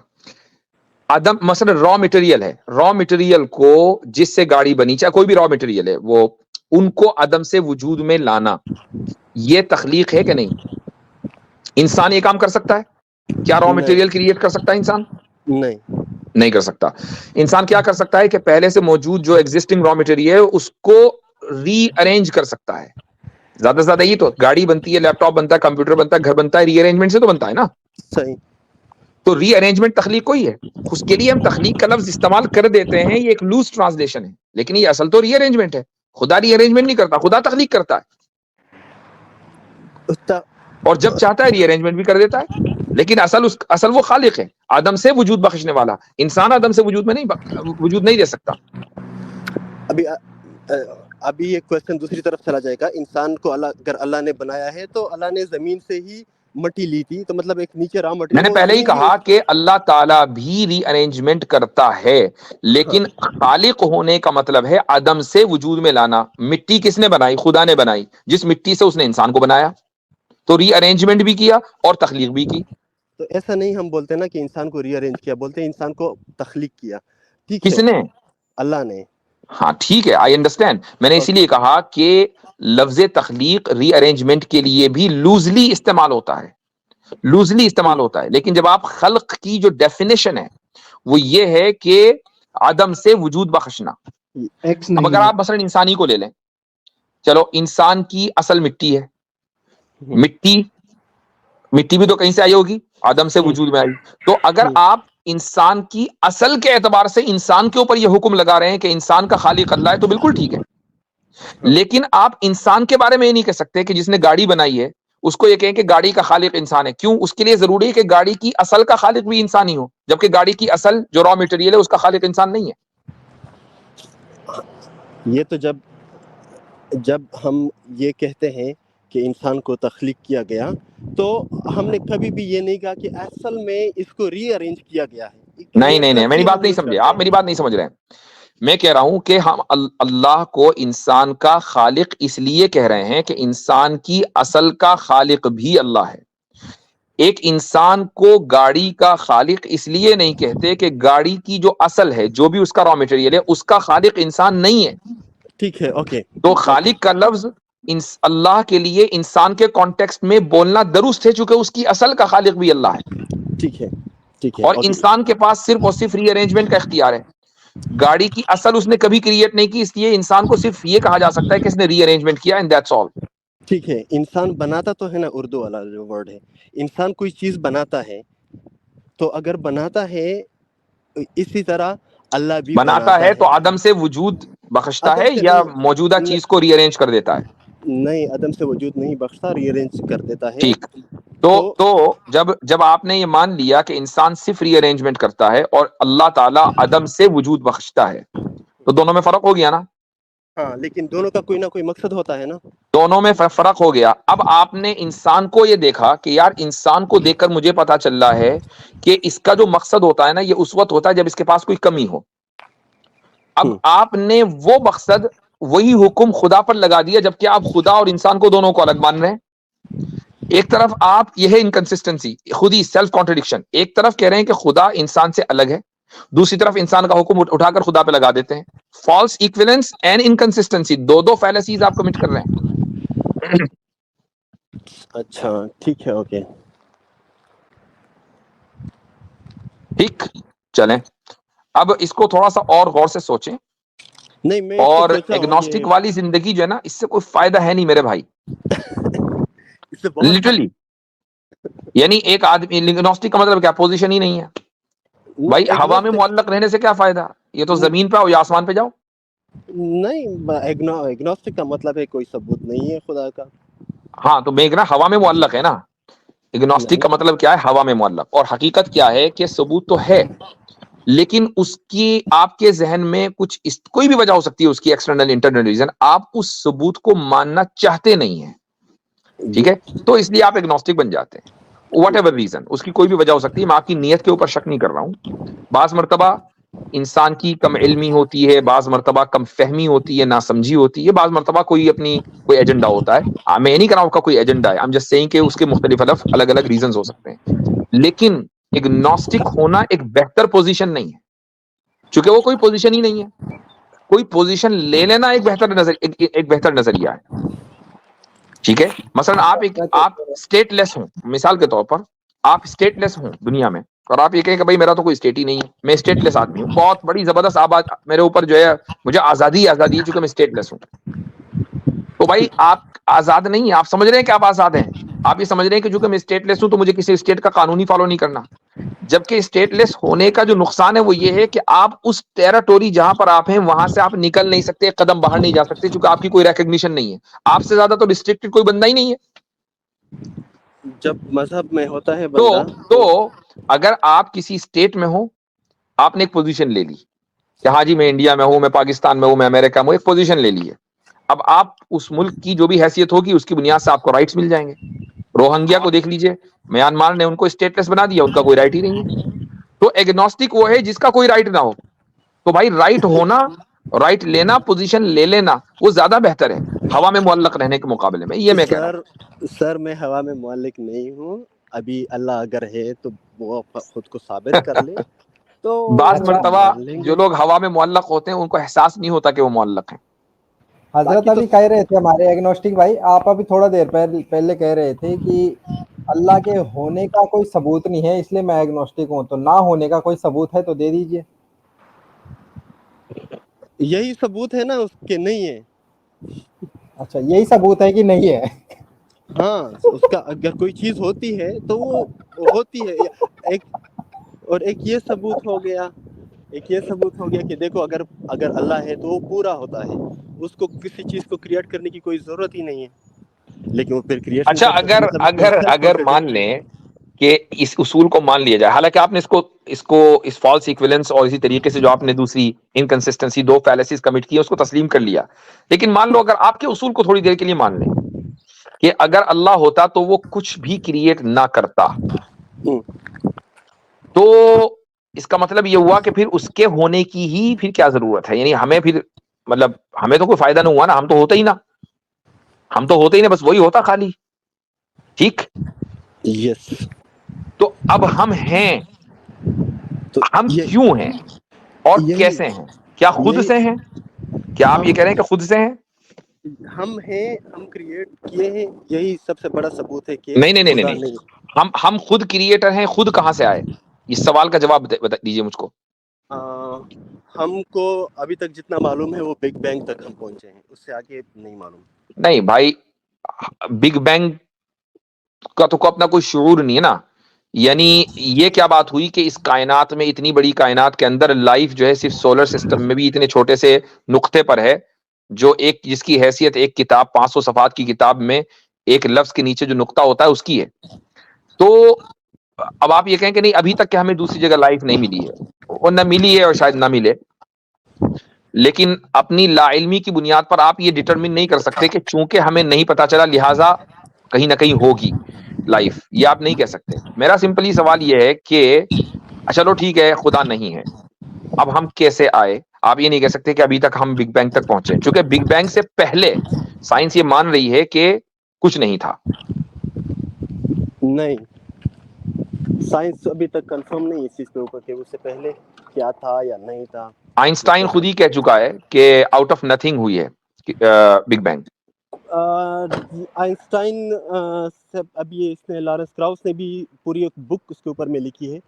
آدم مثلا را مٹیریل ہے, را مٹیریل کو جس سے گاڑی بنی, چاہے کوئی بھی را مٹیریل ہے, وہ ان کو عدم سے وجود میں لانا, یہ تخلیق ہے کہ نہیں؟ انسان یہ کام کر سکتا ہے کیا؟ را مٹیریل کریٹ کر سکتا ہے انسان؟ نہیں کر سکتا. انسان کیا کر سکتا ہے کہ پہلے سے موجود جو ایگزسٹنگ را مٹیریل ہے اس کو ری ارینج کر سکتا ہے. زیادہ سے زیادہ یہ تو گاڑی بنتی ہے, لیپ ٹاپ بنتا ہے, کمپیوٹر بنتا ہے, گھر بنتا ہے, ری ارینجمنٹ سے تو بنتا ہے نا. صحیح. تو ری ارینجمنٹ تخلیق کوئی ہے، اس کے لیے ہم تخلیق کا لفظ استعمال کر دیتے ہیں، یہ ایک لوز ٹرانسلیشن ہے، لیکن یہ اصل تو ری ارینجمنٹ ہے. خدا ری ارینجمنٹ نہیں کرتا، خدا تخلیق کرتا ہے، اور جب چاہتا ہے ری ارینجمنٹ بھی کر دیتا ہے. لیکن اصل وہ خالق ہے، آدم سے وجود بخشنے والا. انسان آدم سے وجود نہیں دے سکتا. ابھی یہ کوشچن دوسری طرف چلا جائے گا. انسان کو اگر اللہ نے بنایا ہے تو اللہ نے زمین سے ہی مٹی لی تھی، تو مطلب ایک نیچے را مٹی. میں نے پہلے ہی کہا کہ اللہ تعالیٰ بھی ری ارینجمنٹ کرتا ہے، لیکن خالق ہونے کا مطلب ہے عدم سے وجود میں لانا. مٹی کس نے بنائی؟ خدا نے بنائی. جس مٹی سے اس نے انسان کو بنایا، تو ری ارینجمنٹ بھی کیا اور تخلیق بھی کی. تو ایسا نہیں ہم بولتے نا کہ انسان کو ری ارینج کیا، بولتے ہیں انسان کو تخلیق کیا. ٹھیک کس ہے، نے؟ اللہ نے. ہاں ٹھیک ہے، آئی انڈرسٹینڈ. میں نے اسی لیے کہا کہ لفظ تخلیق ری ارینجمنٹ کے لیے بھی لوزلی استعمال ہوتا ہے، لیکن جب آپ خلق کی جو ڈیفینیشن ہے وہ یہ ہے کہ عدم سے وجود بخشنا. اب اگر آپ مثلا انسانی کو لے لیں، چلو انسان کی اصل مٹی ہے، مٹی بھی تو کہیں سے آئی ہوگی، عدم سے وجود میں آئی. تو اگر آپ انسان کی اصل کے اعتبار سے انسان کے اوپر یہ حکم لگا رہے ہیں کہ انسان کا خالق اللہ ہے، تو بالکل ٹھیک ہے. لیکن آپ انسان کے بارے میں یہ نہیں کہہ سکتے کہ جس نے گاڑی بنائی ہے اس کو یہ کہیں کہ گاڑی کا خالق انسان ہے. کیوں؟ اس کے لیے ضروری ہے کہ گاڑی کی اصل کا خالق بھی انسان ہی ہو، جبکہ گاڑی کی اصل جو را مٹیریل ہے اس کا خالق انسان نہیں ہے. یہ تو جب ہم یہ کہتے ہیں کہ انسان کو تخلیق کیا گیا، تو ہم نے کبھی بھی یہ نہیں کہا کہ اصل میں اس کو ری ارینج کیا گیا ہے. نہیں، میری بات نہیں سمجھے آپ، میری بات نہیں سمجھ رہے ہیں. میں کہہ رہا ہوں کہ ہم اللہ کو انسان کا خالق اس لیے کہہ رہے ہیں کہ انسان کی اصل کا خالق بھی اللہ ہے. ایک انسان کو گاڑی کا خالق اس لیے نہیں کہتے کہ گاڑی کی جو اصل ہے، جو بھی اس کا را مٹیریل ہے، اس کا خالق انسان نہیں ہے. ٹھیک ہے، اوکے. تو خالق کا لفظ اللہ کے لیے انسان کے کانٹیکسٹ میں بولنا درست ہے، چونکہ اس کی اصل کا خالق بھی اللہ ہے. ٹھیک ہے. اور انسان کے پاس صرف اور صرف ری ارینجمنٹ کا اختیار ہے. گاڑی کی اصل اس نے کبھی کریٹ نہیں کی، اس لیے انسان کو صرف یہ کہا جا سکتا ہے کہ اس نے ری ارینجمنٹ کیا، اینڈ دیٹس آل. ٹھیک ہے. انسان بناتا تو ہے نا، اردو والا جو ورڈ ہے، انسان کوئی چیز بناتا ہے، تو اگر بناتا ہے اسی طرح اللہ بھی بناتا ہے تو عدم سے وجود بخشتا ہے یا موجودہ چیز کو ری ارینج کر دیتا ہے؟ نہیں، عدم سے وجود نہیں بخشتا، ری ارینج کر دیتا ہے. ٹھیک. تو جب آپ نے یہ مان لیا کہ انسان صرف ری ارینجمنٹ کرتا ہے اور اللہ تعالیٰ عدم سے وجود بخشتا ہے، تو دونوں میں فرق ہو گیا نا؟ ہاں، لیکن دونوں کا کوئی نہ کوئی مقصد ہوتا ہے نا. دونوں میں فرق ہو گیا. اب آپ نے انسان کو یہ دیکھا کہ یار انسان کو دیکھ کر مجھے پتا چل رہا ہے کہ اس کا جو مقصد ہوتا ہے نا، یہ اس وقت ہوتا ہے جب اس کے پاس کوئی کمی ہو. اب آپ نے وہ مقصد، وہی حکم خدا پر لگا دیا، جبکہ آپ خدا اور انسان کو دونوں کو الگ مان رہے ہیں. ایک طرف آپ یہ ہے انکنسسٹنسی، خود ہی سیلف کانٹرڈکشن. ایک طرف کہہ رہے ہیں کہ خدا انسان سے الگ ہے، دوسری طرف انسان کا حکم اٹھا کر خدا پہ لگا دیتے ہیں. فالس ایکویلنس اینڈ انکنسسٹنسی، دو فیلسیز آپ کمٹ کر رہے ہیں. اچھا ٹھیک ہے، اوکے. ٹھیک، چلیں اب اس کو تھوڑا سا اور غور سے سوچیں. نہیں، میں اور ایگنوسٹک والی زندگی جو ہے نا، اس سے کوئی فائدہ ہے نہیں میرے بھائی، لٹرلی. یعنی ایک آدمی ایگنوسٹک کا مطلب کیا؟ پوزیشن ہی نہیں ہے بھائی. ہوا میں معلق رہنے سے کیا فائدہ؟ یہ تو زمین پہ آؤ یا آسمان پہ جاؤ. نہیں، ایگنوسٹک کا مطلب ہے کوئی ثبوت نہیں ہے خدا کا. ہاں تو میں ہوا میں معلق ہے نا. ایگنوسٹک کا مطلب کیا ہے؟ ہوا میں معلق. اور حقیقت کیا ہے کہ ثبوت تو ہے، لیکن اس کی آپ کے ذہن میں کچھ کوئی بھی وجہ ہو سکتی ہے، اس کی ایکسٹرنل انٹرنل ریزن، آپ اس ثبوت کو ماننا چاہتے نہیں ہیں. ٹھیک ہے، تو اس لیے آپ ایگنوسٹک بن جاتے ہیں. واٹ ایور ریزن، اس کی کوئی بھی وجہ ہو سکتی ہے. میں آپ کی نیت کے اوپر شک نہیں کر رہا ہوں. بعض مرتبہ انسان کی کم علمی ہوتی ہے، بعض مرتبہ کم فہمی ہوتی ہے، ناسمجھی ہوتی ہے، بعض مرتبہ کوئی ایجنڈا ہوتا ہے. میں یہ نہیں کہہ رہا ہوں کا کوئی ایجنڈا ہے، I'm just saying کہ اس کے مختلف الگ الگ ریزنز ہو سکتے ہیں. لیکن ایگنوسٹک ہونا ایک بہتر پوزیشن نہیں ہے، چونکہ وہ کوئی پوزیشن ہی نہیں ہے. کوئی پوزیشن لے لینا ایک بہتر نظریہ ہے. ٹھیک ہے، مثلا آپ اسٹیٹ لیس ہوں، مثال کے طور پر آپ اسٹیٹ لیس ہوں دنیا میں، اور آپ یہ کہیں کہ بھائی میرا تو کوئی اسٹیٹ ہی نہیں ہے، میں اسٹیٹ لیس آدمی ہوں، بہت بڑی زبردست آباد میرے اوپر جو ہے، مجھے آزادی ہے چونکہ میں اسٹیٹ لیس ہوں. تو بھائی آپ آزاد نہیں ہیں. آپ سمجھ رہے ہیں کہ آپ آزاد ہیں، آپ یہ سمجھ رہے ہیں کہ چونکہ میں اسٹیٹ لیس ہوں تو مجھے کسی اسٹیٹ کا قانون ہی فالو نہیں کرنا. جبکہ اسٹیٹ لیس ہونے کا جو نقصان ہے وہ یہ ہے کہ آپ اس ٹیراٹوری جہاں پر آپ ہیں وہاں سے آپ نکل نہیں سکتے, قدم باہر نہیں جا سکتے, چونکہ آپ کی کوئی ریکگنیشن نہیں ہے. آپ سے زیادہ تو ریسٹرکٹڈ کوئی بندہ ہی نہیں ہے. جب مذہب میں ہوتا ہے بندہ تو اگر آپ کسی اسٹیٹ میں ہو, آپ نے ایک پوزیشن لے لی کہ ہاں جی میں انڈیا میں ہوں, میں پاکستان میں ہوں, میں امریکہ میں ہوں, ایک پوزیشن لے لی ہے. اب آپ اس ملک کی جو بھی حیثیت ہوگی اس کی بنیاد سے آپ کو رائٹس مل جائیں گے. روہنگیا کو دیکھ لیجئے, میانمار نے ان کو اسٹیٹلس بنا دیا, ان کا کوئی رائٹ ہی نہیں ہے. تو ایگنوسٹک وہ ہے جس کا کوئی رائٹ نہ ہو. تو بھائی رائٹ ہونا, رائٹ لینا, پوزیشن لے لینا وہ زیادہ بہتر ہے ہوا میں معلق رہنے کے مقابلے میں. یہ میں کہہ رہا ہوں. سر میں ہوا میں معلق نہیں ہوں. ابھی اللہ اگر ہے تو وہ خود کو ثابت کر لے تو بعض اچھا مرتبہ مان لیں جو گے. لوگ ہوا میں معلق ہوتے ہیں ان کو احساس نہیں ہوتا کہ وہ معلق ہیں. حضرت باقی تو ابھی کہہ رہے تھے ہمارے ایگنوسٹک بھائی, آپ ابھی تھوڑا دیر پہلے کہہ رہے تھے کہ اللہ کے ہونے کا کوئی ثبوت نہیں ہے اس لیے میں ایگنوسٹک ہوں, تو نہ ہونے کا کوئی ثبوت ہے تو دے دیجئے. یہی ثبوت ہے نا اس کے نہیں ہے. اچھا یہی ثبوت ہے کہ نہیں ہے. ہاں اس کا اگر کوئی چیز ہوتی ہے تو وہ ہوتی ہے. ایک اور ایک یہ ثبوت ہو گیا, ایک یہ ثبوت ہو گیا کہ دیکھو اگر اللہ ہے تو وہ پورا ہوتا ہے, اس کو کسی چیز کو کریٹ کرنے کی کوئی ضرورت ہی نہیں ہے, لیکن وہ پھر کریشن اچھا کرتا ہے, مطلب اگر مان لیں کہ اس اصول کو مان لیا جائے, حالانکہ آپ نے اس فالس ایکویلنس اور اسی طریقے سے جو آپ نے دوسری انکنسسٹنسی, دو فیلیسیز کمٹ کی اس کو تسلیم کر لیا, لیکن مان لو اگر آپ کے اصول کو تھوڑی دیر کے لیے مان لیں کہ اگر اللہ ہوتا تو وہ کچھ بھی کریٹ نہ کرتا, تو اس کا مطلب یہ ہوا کہ پھر اس کے ہونے کی ہی پھر کیا ضرورت ہے. یعنی ہمیں پھر مطلب ہمیں تو کوئی فائدہ نہ ہوا نا, ہم تو ہوتے ہی نا, بس وہی ہوتا خالی. ٹھیک, یس. تو اب ہم ہیں, تو ہم یہ کیوں ہیں اور یہی کیسے ہیں؟ کیا خود یہی سے ہیں؟ کیا آپ یہ ہم کہہ رہے ہیں کہ خود سے ہیں؟ ہم ہیں, ہم کریٹ کیے ہیں, یہی سب سے بڑا ثبوت ہے کہ نہیں نہیں نہیں خدا نہیں, نہیں. ہم خود کریٹر ہیں. خود کہاں سے آئے؟ اس سوال کا جواب دیجیے مجھ کو. ہم کو ابھی تک جتنا معلوم ہے وہ بگ بینگ تک ہم پہنچے ہیں, اس سے آگے نہیں معلوم. نہیں بھائی, بگ بینگ کا تو اپنا کوئی شعور نہیں ہے نا. یعنی یہ کیا بات ہوئی کہ اس کائنات میں, اتنی بڑی کائنات کے اندر لائف جو ہے صرف سولر سسٹم میں بھی اتنے چھوٹے سے نقطے پر ہے, جو ایک جس کی حیثیت ایک کتاب 500 صفحات کی کتاب میں ایک لفظ کے نیچے جو نقطہ ہوتا ہے اس کی ہے. تو اب آپ یہ کہیں کہ نہیں ابھی تک کہ ہمیں دوسری جگہ لائف نہیں ملی ہے, اور نہ ملی ہے اور شاید نہ ملے, لیکن اپنی لا علمی کی بنیاد پر آپ یہ ڈٹرمن نہیں کر سکتے کہ چونکہ ہمیں نہیں پتا چلا لہٰذا کہیں نہ کہیں ہوگی لائف, یہ آپ نہیں کہہ سکتے. میرا سمپلی سوال یہ ہے کہ چلو ٹھیک ہے خدا نہیں ہے, اب ہم کیسے آئے؟ آپ یہ نہیں کہہ سکتے کہ ابھی تک ہم بگ بینگ تک پہنچے, چونکہ بگ بینگ سے پہلے سائنس یہ مان رہی ہے کہ کچھ نہیں تھا. نہیں, سائنس ابھی تک کنفرم نہیں اس چیز کے اوپر کہ اس سے پہلے کیا تھا یا نہیں تھا. آئنسٹائن خود ہی کہہ چکا ہے کہ آؤٹ آف نتھنگ ہوئی ہے بگ بینگ. آئنسٹائن سے ابھی اس نے لارنس کراؤس نے بھی پوری ایک بک اس کے اوپر میں لکھی ہے.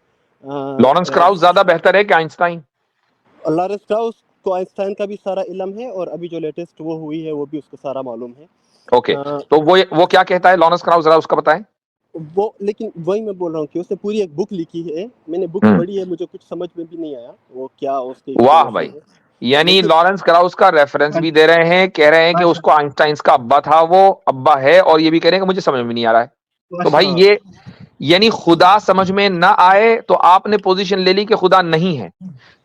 لارنس کراؤس زیادہ بہتر ہے کہ آئنسٹائن؟ لارنس کراؤس کو آئنسٹائن کا بھی سارا علم ہے, اور ابھی جو لیٹسٹ وہ ہوئی ہے وہ بھی اس کو سارا معلوم ہے. اوکے, تو وہ کیا کہتا ہے لارنس کراؤس, ذرا اس کا بتائیں. وہ لیکن وہی میں بول رہا ہوں کہ اس نے پوری ایک بک لکھی ہے, میں نے بک پڑھی ہے, مجھے کچھ سمجھ میں بھی نہیں آیا وہ کیا اس کے واہ بھائی, ہے, یعنی لیکن لارنس کراؤس کا ریفرنس بھی دے رہے ہیں, کہہ رہے ہیں کہ اس کو آئنسٹائن کا ابا تھا, وہ ابا ہے, اور یہ بھی کہہ رہے ہیں کہ مجھے سمجھ میں نہیں آ رہا ہے. تو بھائی یہ یعنی خدا سمجھ میں نہ آئے تو آپ نے پوزیشن لے لی کہ خدا نہیں ہے.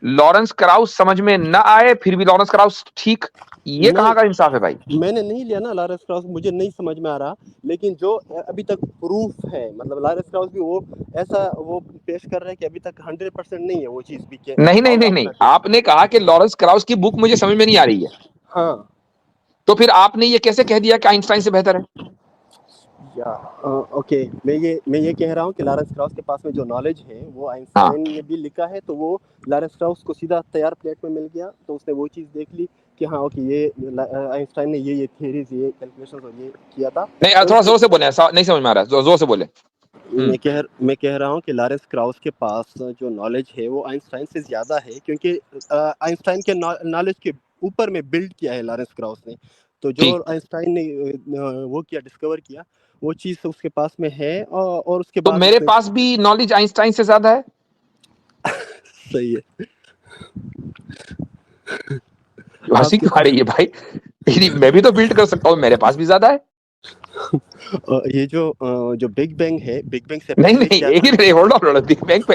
لارنس کراؤس سمجھ میں نہ آئے پھر بھی لارنس کراؤس ٹھیک, یہ کہاں نہیں, کا انصاف ہے بھائی؟ میں نے نہیں لیا نا لارنس کراؤس, مجھے نہیں سمجھ میں آ رہا, لیکن جو ابھی تک پروف ہے, مطلب لارنس کراؤس بھی وہ ایسا وہ پیش کر رہا ہے کہ ابھی تک 100% نہیں ہے وہ چیز بھی کہ نہیں نہیں آؤٹ نہیں آف نہیں, نتھنگ. آپ نے کہا کہ لارنس کراؤس کی بک مجھے سمجھ میں نہیں آ رہی ہے, ہاں, تو پھر آپ نے یہ کیسے کہہ دیا کہ آئنسٹائن سے بہتر ہے؟ اوکے, میں یہ کہہ رہا ہوں کہ لارنس کراؤس کے پاس میں جو نالج ہے وہ ہاں آئنسٹائن نے بھی لکھا ہے, تو وہ لارنس کراؤس کو سیدھا تیار پلیٹ میں مل گیا, تو اس نے وہ چیز دیکھ لی کہ ہاں اوکے یہ آئنسٹائن نے یہ تھیریز, یہ کیلکولیشنز اور یہ کیا تھا. نہیں, تھوڑا زور سے بولیں, نہیں سمجھ میں آ رہا ہے, زور سے بولیں. میں کہہ رہا ہوں کہ لارنس کراؤس کے پاس جو نالج ہے وہ آئنسٹائن سے زیادہ ہے, کیونکہ آئنسٹائن کے نالج کے اوپر میں بلڈ کیا ہے لارنس کراؤس نے, تو جو ٹھیک, آئنسٹائن نے وہ کیا ڈسکور کیا وہ چیز اس کے پاس میں ہے, اور اس کے تو بعد میرے اس نے پاس بھی نالج آئنسٹائن سے زیادہ ہے. صحیح ہے. ہنسی کیوں آ رہی ہے بھائی؟ میں بھی تو بلڈ کر سکتا ہوں, میرے پاس بھی زیادہ ہے. یہ جو بگ بینگ ہے, بگ بینگ سے نہیں پہلے نہیں کیا ایک تھا؟ ہی نہیں, ہولڈ آن, بگ بینگ پہ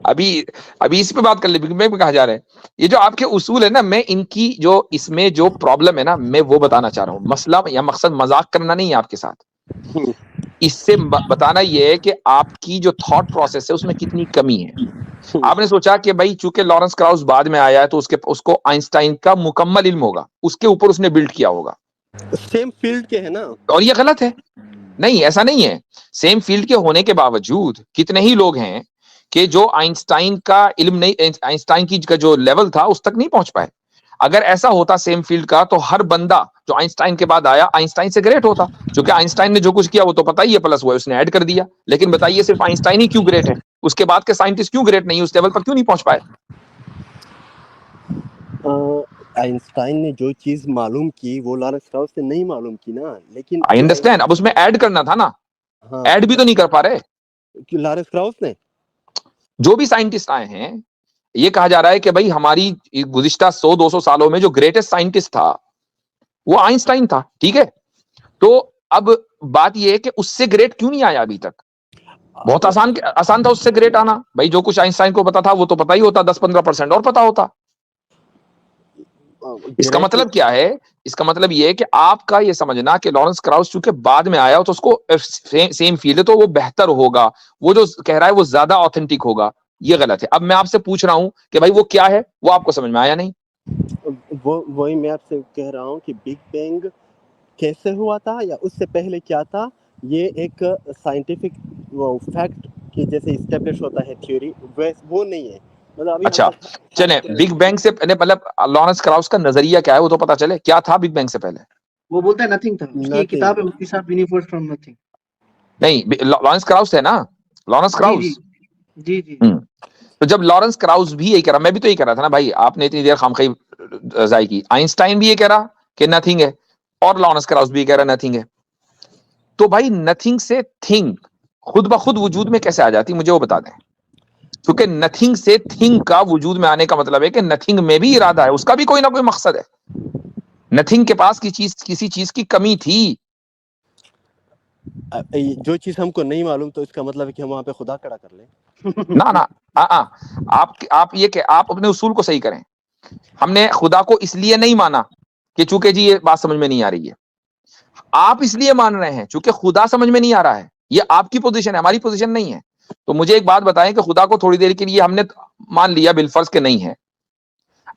ابھی اس پہ بات کر لیں. بگ بینگ پہ کہا جا رہا ہے. یہ جو آپ کے اصول ہے نا, میں ان کی جو اس میں جو پرابلم ہے نا, میں وہ بتانا چاہ رہا ہوں. مسئلہ یا مقصد مذاق کرنا نہیں ہے آپ کے ساتھ, اس سے بتانا یہ ہے کہ آپ کی جو تھاٹ پروسیس ہے اس میں کتنی کمی ہے. آپ نے سوچا کہ بھائی چونکہ لارنس کراؤس بعد میں آیا ہے تو اس کو آئنسٹائن کا مکمل علم ہوگا, اس کے اوپر اس نے بلڈ کیا ہوگا, سیم فیلڈ کے ہے نا. اور یہ غلط ہے. نہیں ایسا نہیں ہے. سیم فیلڈ کے ہونے کے باوجود کتنے ہی لوگ ہیں کہ جو آئنسٹائن کا علم نہیں, آئنسٹائن کی کا جو لیول تھا اس تک نہیں پہنچ پائے. اگر ایسا ہوتا سیم فیلڈ کا تو ہر بندہ جو آئنسٹائن کے بعد آیا آئنسٹائن سے گریٹ ہوتا. چونکہ آئنسٹائن نے جو کچھ کیا وہ تو پتہ ہی ہے, پلس ہوا اس نے ایڈ کر دیا. لیکن بتائیے صرف آئنسٹائن ہی کیوں گریٹ ہے, اس کے بعد کے سائنٹسٹ کیوں گریٹ نہیں, اس لیول پر کیوں نہیں پہنچ پائے؟ آئنسٹائن نے جو چیز معلوم کی وہ لارنس کراؤس نے نہیں معلوم کی نا. لیکن آئی جو انڈرسٹینڈ, اب اس میں ایڈ کرنا تھا نا, ہاں ایڈ بھی تو نہیں کر پا رہے. لارنس کراؤس نے جو بھی سائنٹسٹ آئے ہیں, یہ کہا جا رہا ہے کہ بھائی ہماری گزشتہ 100-200 سالوں میں جو گریٹسٹ سائنٹسٹ تھا وہ آئنسٹائن تھا, ٹھیک ہے. تو اب بات یہ ہے کہ اس سے گریٹ کیوں نہیں آیا ابھی تک؟ بہت آسان تھا اس سے گریٹ آنا. بھائی جو کچھ آئنسٹائن کو پتا تھا وہ تو پتا ہی ہوتا, 10-15% اور پتا ہوتا. اس کا مطلب کیا ہے؟ اس کا مطلب یہ ہے کہ آپ کا یہ سمجھنا کہ لارنس کراؤس چونکہ بعد میں آیا تو اس کو سیم فیلڈ ہے تو وہ بہتر ہوگا, وہ جو کہہ رہا ہے وہ زیادہ آتھینٹک ہوگا, یہ غلط ہے. اب میں آپ سے پوچھ رہا ہوں کہ بھائی وہ کیا ہے, وہ آپ کو سمجھ میں آیا نہیں. وہی میں آپ سے کہہ رہا ہوں کہ بگ بینگ کیسے ہوا تھا یا اس سے پہلے کیا تھا, یہ ایک سائنٹیفک فیکٹ کہ جیسے اسٹیبلش ہوتا ہے تھیوری, وہ نہیں ہے. مطلب ابھی اچھا چلیں, بگ بینگ سے مطلب لارنس کراؤس کا نظریہ کیا ہے وہ تو پتا چلے, کیا تھا بگ بینگ سے پہلے؟ وہ بولتا ہے نتھنگ تھا, اس کی ایک کتاب ہے اس کے ساتھ یونیورس فرام نتھنگ. نہیں لارنس کراؤس ہے نا, لارنس جی کراؤس. جی جی تو جب لارنس کراؤس بھی یہی کہہ رہا, میں بھی تو یہی کہہ رہا تھا نا بھائی, آپ نے اتنی دیر خامخواہی ضائع کی. آئنسٹائن بھی یہ کہہ رہا کہ نتھنگ ہے, اور لارنس کراؤس بھی یہ کہہ رہا نتھنگ ہے. تو بھائی نتھنگ سے تھنگ خود بخود وجود میں کیسے آ جاتی, مجھے وہ بتا دیں. کیونکہ نتھنگ سے تھنگ کا وجود میں آنے کا مطلب ہے کہ نتھنگ میں بھی ارادہ ہے, اس کا بھی کوئی نہ کوئی مقصد ہے. نتھنگ کے پاس کسی چیز کی کمی تھی. جو چیز ہم کو نہیں معلوم تو اس کا مطلب ہے کہ ہم وہاں پہ خدا کھڑا کر لیں. نہ آپ یہ کہ آپ اپنے اصول کو صحیح کریں. ہم نے خدا کو اس لیے نہیں مانا کہ چونکہ جی یہ بات سمجھ میں نہیں آ رہی ہے. آپ اس لیے مان رہے ہیں چونکہ خدا سمجھ میں نہیں آ رہا ہے. یہ آپ کی پوزیشن ہے, ہماری پوزیشن نہیں ہے. تو مجھے ایک بات بتائیں کہ خدا کو تھوڑی دیر کے لیے ہم نے مان لیا بالفرض کہ نہیں ہے.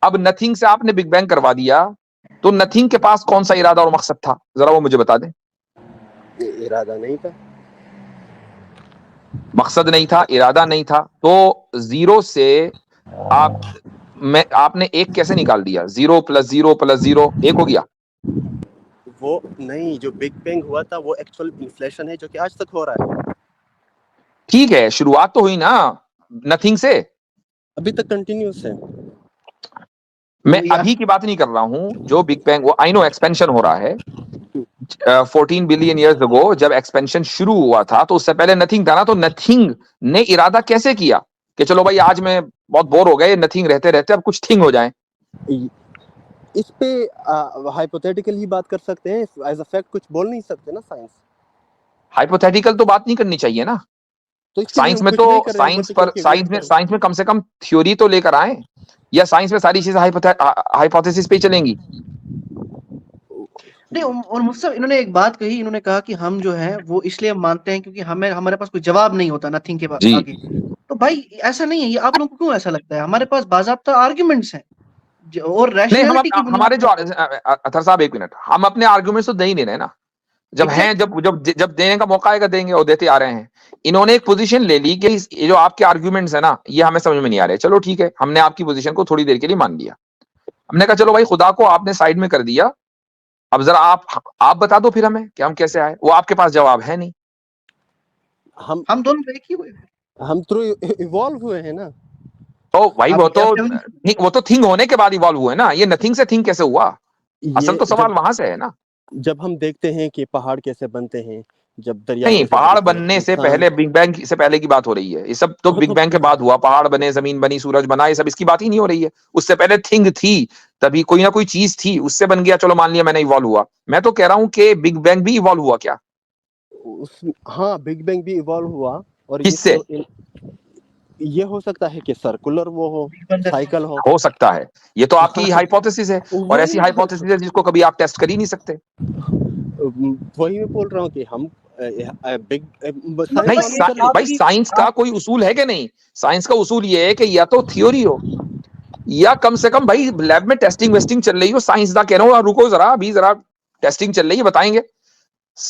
اب نتھنگ سے آپ نے بگ بینگ کروا دیا, تو نتھنگ کے پاس کون سا ارادہ اور مقصد تھا, ذرا وہ مجھے بتا دیں. ارادہ نہیں تھا, مقصد نہیں تھا, ارادہ نہیں تھا. تو زیرو سے آپ نے ایک کیسے نکال دیا؟ 0+0+0 ایک ہو گیا. وہ نہیں, جو بگ بینگ ہوا تھا وہ ایکچوئل انفلیشن ہے جو کہ آج تک ہو رہا ہے. ٹھیک ہے, شروعات تو ہوئی نا نتھنگ سے, ابھی تک کنٹینیوس ہے. میں ابھی کی بات نہیں کر رہا ہوں. جو بگ بینگ وہ آئی نو ایکسپینشن ہو رہا ہے, 14 بلین ایئرز اگو جب ایکسپینشن شروع ہوا تھا تو اس سے پہلے نتھنگ تھا نا. تو نتھنگ نے ارادہ کیسے کیا کہ چلو بھائی آج میں بہت بور ہو گئے نتھنگ رہتے رہتے, اب کچھ تھنگ ہو جائیں. اس پہ ہائپوتھیٹیکل ہی بات کر سکتے ہیں, ایز اے فیکٹ کچھ بول نہیں سکتے نا. سائنس ہائپوتھیٹیکل تو بات نہیں کرنی چاہیے نا. تو اس کے لیے سائنس ہم میں کچھ تو نہیں کر رہے ہیں, ہائپوتھیٹیکل کی ویٹ کر رہے سائنس میں کم سے کم تھیوری تو لے کر آئیں, یا سائنس میں ساری چیزیں ہائپوتھیسس پہ ہی چلیں گی. نہیں, اور مجھ سے انہوں نے ایک بات کہی, انہوں نے کہا کہ ہم جو ہے وہ اس لیے مانتے ہیں کیونکہ ہمارے پاس کوئی جواب نہیں ہوتا نتھنگ کے جی آگے. تو بھائی ایسا نہیں ہے, یہ آپ لوگوں کو کیوں ایسا لگتا ہے؟ ہمارے پاس باضابطہ آرگیومنٹس ہیں اور نہیں, ریشنلٹی کی بنیاد ہمارے جو پر. اطہر صاحب ایک منٹ, ہم اپنے آرگومنٹس تو دے ہی نہیں رہے نا. جب ہیں جب دینے کا موقع آئے گا دیں گے, اور دیتے آ رہے ہیں. انہوں نے ایک پوزیشن لے لی کہ یہ جو آپ کے آرگومنٹس ہیں نا یہ ہمیں سمجھ میں نہیں آ رہے. چلو ٹھیک ہے, ہم نے آپ کی پوزیشن کو تھوڑی دیر کے لیے مان لیا. ہم نے کہا چلو بھائی خدا کو آپ نے سائڈ میں کر دیا, اب ذرا آپ بتا دو پھر ہمیں کہ ہم کیسے آئے. وہ آپ کے پاس جواب ہے نہیں. ہم دونوں ایک ہی ہوئے, ہم تھرو ایوالو ہوئے ہیں نا. تو بھائی وہ تو تھنگ ہونے کے بعد ایوالو ہوئے نا, یہ نتھنگ سے تھنگ کیسے ہوا؟ اصل تو سوال وہاں سے ہے نا. جب ہم دیکھتے ہیں کہ پہاڑ کیسے بنتے ہیں, جب دریا نہیں، سے پہاڑ جب بننے سے انسان پہلے بگ بینگ سے پہلے کی بات ہو رہی ہے. یہ سب تو بگ بینگ کے بعد ہوا. پہاڑ بنے، زمین بنی، سورج بنا، یہ سب اس کی بات ہی نہیں ہو رہی ہے. اس سے پہلے تھنگ تھی، تبھی کوئی نہ کوئی چیز تھی، اس سے بن گیا. چلو مان لیا میں نے ایوالو ہوا. میں تو کہہ رہا ہوں کہ بگ بینگ بھی ایوالو ہوا کیا؟ ہاں بگ بینگ بھی ایوالو ہوا. اور کس سے؟ یہ ہو سکتا ہے کہ سرکولر وہ ہو، سائیکل ہو سکتا ہے. یہ تو آپ کی ہائپوتھیسس ہے، اور ایسی ہائپوتھیسس ہے جس کو کبھی آپ ٹیسٹ کر ہی نہیں سکتے. وہی میں بول رہا ہوں کہ ہم نہیں بھائی، سائنس کا کوئی اصول ہے کہ نہیں؟ سائنس کا اصول یہ ہے کہ یا تو تھیوری ہو، یا کم سے کم بھائی لیب میں ٹیسٹنگ ویسٹنگ چل رہی ہو. سائنسداں کہہ رہا ہوں رکو ذرا، ابھی ذرا ٹیسٹنگ چل رہی ہے، بتائیں گے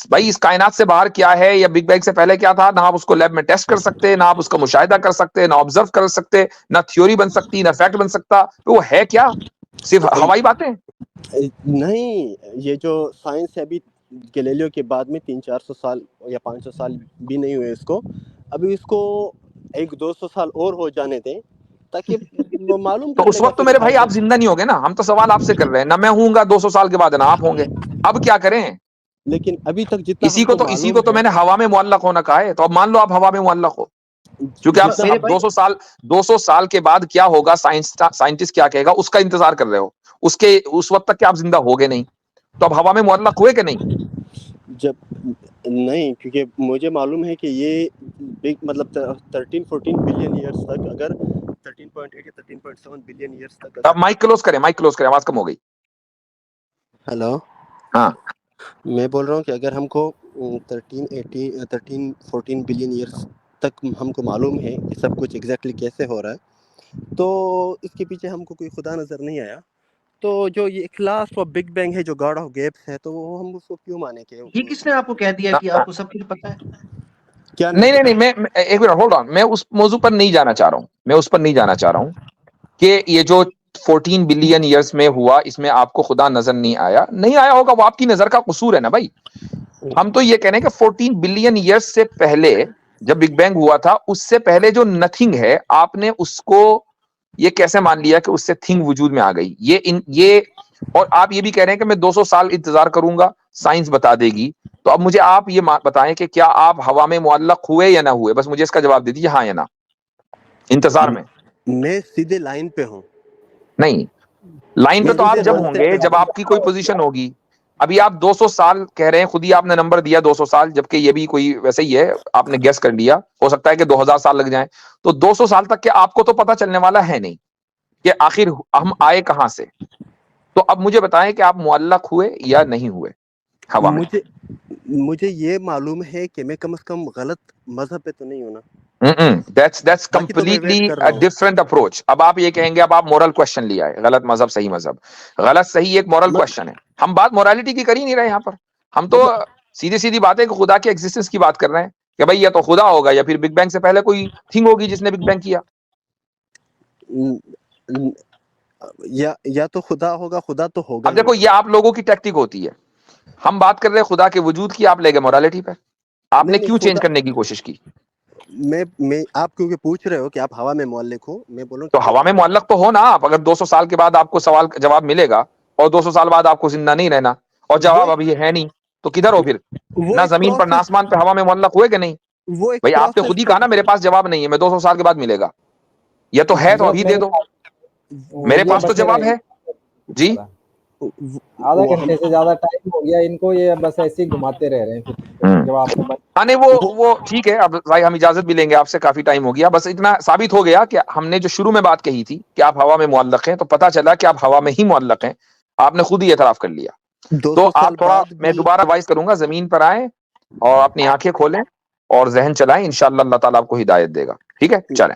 بھائی اس کائنات سے باہر کیا ہے، یا بگ بینگ سے پہلے کیا تھا. نہ آپ اس کو لیب میں ٹیسٹ کر سکتے، نہ آپ اس کا مشاہدہ کر سکتے، نہ آبزرو کر سکتے، نہ تھیوری بن سکتی، نہ فیکٹ بن سکتا. وہ ہے کیا؟ صرف ہوائی باتیں. نہیں، یہ جو سائنس ہے ابھی گیلیلیو کے بعد میں 300-400 سال یا 500 سال بھی نہیں ہوئے اس کو. ابھی اس کو 100-200 سال اور ہو جانے دیں تاکہ وہ معلوم تو کر اس لے گا وقت تو پھر میرے بعد بھائی میں. آپ زندہ نہیں ہوگے نا. ہم تو سوال آپ سے کر رہے ہیں. نہ میں ہوں گا 200 سال کے بعد، نہ آپ ہوں گے. اب کیا کریں؟ لیکن ابھی تک جتنا اسی ہم کو اسی معلوم کو تو ہے، میں نے ہوا میں معلق ہونا کہا ہے. تو اب مان لو آپ ہوا میں معلق ہو، کیونکہ آپ جتنا میرے اب بھائی 200 سال کے بعد کیا ہوگا، سائنٹسٹ کیا کہے گا، اس کا انتظار کر رہے ہو. اس وقت تک کہ آپ زندہ ہوگے نہیں. تو اب ہوا میں معلق ہوئے کہ نہیں؟ جب نہیں، کیونکہ مجھے معلوم ہے کہ یہ بگ مطلب 13-14 بلین ایئرس تک، اگر 13.8 یا 13.7 بلین ایئرس تک اب مائک کلوز کریں، مائک کلوز کریں، آواز کم ہو گئی. ہیلو، ہاں میں بول رہا ہوں کہ اگر ہم کو 13-14 بلین ایئرس تک ہم کو معلوم ہے کہ سب کچھ ایگزیکٹلی کیسے ہو رہا ہے، تو اس کے پیچھے ہم کو کوئی خدا نظر نہیں آیا. تو جو یہ اخلاص و بگ بینگ ہے، جو گاڈ آف گیپس ہے، تو وہ ہم اس کو کیوں مانے کہ یہ کس نے آپ کو کہہ دیا کہ آپ کو سب کچھ پتا ہے؟ کیا نہیں نہیں پتا؟ نہیں میں ایک منٹ ہولڈ آن. میں اس موضوع پر نہیں جانا چاہ رہا ہوں. کہ یہ جو 14 بلین ایئرس میں ہوا، اس میں آپ کو خدا نظر نہیں آیا ہوگا. وہ آپ کی نظر کا قصور ہے نا بھائی. ہم تو یہ کہہ رہے ہیں کہ 14 بلین ایئرس سے پہلے جب بگ بینگ ہوا تھا، اس سے پہلے جو نتھنگ ہے، آپ نے اس کو یہ کیسے مان لیا کہ اس سے تھنگ وجود میں آ گئی؟ یہ اور آپ یہ بھی کہہ رہے ہیں کہ میں 200 سال انتظار کروں گا، سائنس بتا دے گی. تو اب مجھے آپ یہ بتائیں کہ کیا آپ ہوا میں معلق ہوئے یا نہ ہوئے؟ بس مجھے اس کا جواب دے دیجیے، ہاں یا نہ. انتظار میں میں سیدھے لائن پہ ہوں. نہیں. لائن پہ میں تو آپ سیدھے جب رن ہوں سے گے جب آپ کی کوئی پہ. پوزیشن ہوگی. ابھی آپ 200 سال کہہ رہے ہیں، خود ہی آپ نے نمبر دیا 200 سال، جبکہ یہ بھی کوئی ویسے ہی ہے، آپ نے گیس کر لیا. ہو سکتا ہے کہ 2000 سال لگ جائیں. تو 200 سال تک کہ آپ کو تو پتہ چلنے والا ہے نہیں کہ آخر ہم آئے کہاں سے. تو اب مجھے بتائیں کہ آپ معلق ہوئے یا نہیں ہوئے ہوا میں. مجھے یہ معلوم ہے کہ میں کم از کم غلط مذہب پہ تو نہیں ہوں نا. That's باقی تو میں completely ویٹ کر a رہا ہوں. different approach. اب آپ یہ کہیں گے اب آپ مورل کوشچن لیا ہے، غلط مذہب صحیح مذہب. غلط صحیح ایک مورل کوشچن ہے. ہم بات مورالٹی کی کر ہی نہیں رہے یہاں پر. ہم تو سیدھی سیدھی بات ہے کہ خدا کے ایگزسٹنس کی بات کر رہے ہیں کہ بھائی یا تو خدا ہوگا یا پھر بگ بینگ سے پہلے کوئی تھنگ ہوگی جس نے بگ بینگ کیا. یا تو خدا ہوگا، خدا تو ہوگا اب ہی. دیکھو یہ آپ لوگوں کی ٹیکٹک ہوتی ہے. ہم بات کر رہے ہیں خدا کے وجود کی، آپ لے گئے مورالٹی پہ. آپ نے نہیں کیوں چینج خدا، کرنے کی کوشش کی؟ میں آپ کیونکہ پوچھ رہے ہو کہ آپ ہوا میں معلق ہو، میں بولوں تو ہوا میں معلق تو ہو نا آپ. اگر 200 سال کے بعد آپ کو سوال کا جواب ملے گا اور 200 سال بعد آپ کو زندہ نہیں رہنا اور جواب ابھی ہے نہیں، تو کدھر ہو پھر؟ وہ نہ ایک زمین پر نہ پروسیس، آسمان پہ، ہوا میں معلق ہوئے کہ نہیں؟ وہ ایک بھائی آپ نے خود پروسیس ہی تھا. کہا نا میرے پاس جواب نہیں ہے، میں 200 سال کے بعد ملے گا. یا تو ہے تو حضرت ابھی دے میرے دو. میرے یہ پاس تو بچے جواب ہے. جی آدھا وہ ہم گھنٹے سے زیادہ ٹائم ہو گیا ان کو، یہ بس ایسے ہی گھماتے رہ رہے ہیں. جب آپ نے نہیں وہ ٹھیک ہے. اب بھائی ہم اجازت بھی لیں گے آپ سے، کافی ٹائم ہو گیا. بس اتنا ثابت ہو گیا کہ ہم نے جو شروع میں بات کہی تھی کہ آپ ہوا میں معلق ہیں، تو پتا چلا کہ آپ ہوا میں ہی معلق ہیں. آپ نے خود ہی اعتراف کر لیا. 200 تو سال آپ تھوڑا، بعد میں بھی. دوبارہ وائز کروں گا، زمین پر آئیں اور اپنی آنکھیں کھولیں اور ذہن چلائیں. انشاءاللہ اللہ تعالیٰ آپ کو ہدایت دے گا. ٹھیک ہے، چلیں.